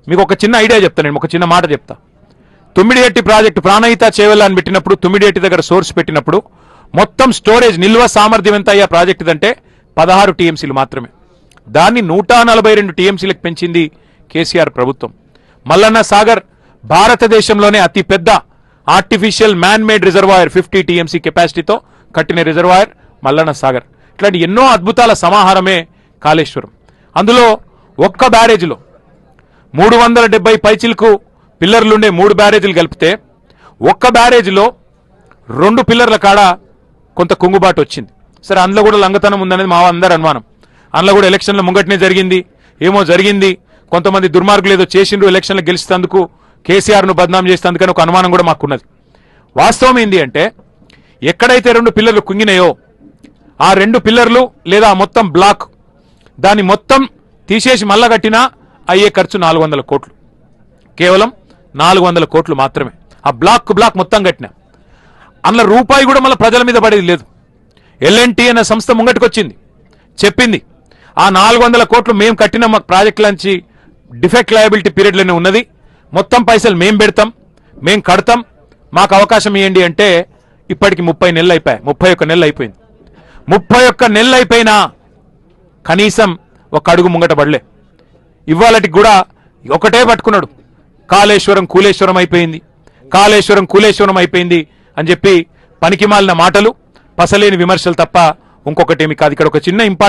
మీకు ఒక చిన్న ఐడియా చెప్తా, నేను ఒక చిన్న మాట చెప్తా. తుమ్మిడిహెట్టి ప్రాజెక్టు ప్రాణహిత చేవెళ్ళ అని పెట్టినప్పుడు, తుమ్మిడిహెట్టి దగ్గర సోర్స్ పెట్టినప్పుడు మొత్తం స్టోరేజ్ నిల్వ సామర్థ్యం ఎంత అయ్యా ప్రాజెక్టు అంటే 16 టీఎంసీలు మాత్రమే. దాన్ని 142 టీఎంసీలకు పెంచింది కేసీఆర్ ప్రభుత్వం. మల్లన్న సాగర్ భారతదేశంలోనే అతి పెద్ద artificial man made reservoir, 50 TMC కెపాసిటీతో కట్టిన రిజర్వాయర్ మల్లన్న సాగర్. ఇట్లాంటి ఎన్నో అద్భుతాల సమాహారమే కాళేశ్వరం. అందులో ఒక్క బ్యారేజ్లో 370 పైచిలకు పిల్లర్లుండే 3 బ్యారేజీలు కలిపితే ఒక్క బ్యారేజ్లో 2 పిల్లర్ల కాడ కొంత కుంగుబాటు వచ్చింది. సరే, అందులో కూడా లంగతనం ఉందనేది మా అందరి అనుమానం. అందులో కూడా ఎలక్షన్ల ముంగటనే జరిగింది, ఏమో జరిగింది, కొంతమంది దుర్మార్గులు ఏదో చేసిండ్రు ఎలక్షన్లు గెలిచేందుకు, కేసీఆర్ను బద్నాం చేసేందుకని ఒక అనుమానం కూడా మాకున్నది. వాస్తవం ఏంది అంటే, ఎక్కడైతే 2 పిల్లర్లు కుంగినాయో ఆ 2 పిల్లర్లు లేదా మొత్తం బ్లాక్ దాన్ని మొత్తం తీసేసి మళ్ళా కట్టినా అయ్యే ఖర్చు 400 కోట్లు, కేవలం 400 కోట్లు మాత్రమే. ఆ బ్లాక్ మొత్తం కట్టినా అందులో రూపాయి కూడా మళ్ళీ ప్రజల మీద పడేది లేదు. ఎల్ఎన్టీ అనే సంస్థ ముంగటికొచ్చింది, చెప్పింది ఆ 400 కోట్లు మేము కట్టిన ప్రాజెక్టులంచి డిఫెక్ట్ లయబిలిటీ పీరియడ్లోనే ఉన్నది, మొత్తం పైసలు మేం పెడతాం, మేం కడతాం, మాకు అవకాశం ఇవ్వండి అంటే ఇప్పటికి 30 నెలలు అయిపోయాయి, 31 నెలలు అయిపోయింది. 31 నెలలు అయిపోయినా కనీసం ఒక అడుగు ముంగట పడలే. ఇవాళకి కూడా ఒకటే పట్టుకున్నాడు, కాళేశ్వరం కూలేశ్వరం అయిపోయింది, కాళేశ్వరం కూలేశ్వరం అయిపోయింది అని చెప్పి పనికిమాలిన మాటలు, పసలేని విమర్శలు తప్ప ఇంకొకటేమి కాదు. ఇక్కడ ఒక చిన్న ఇంపార్టెంట్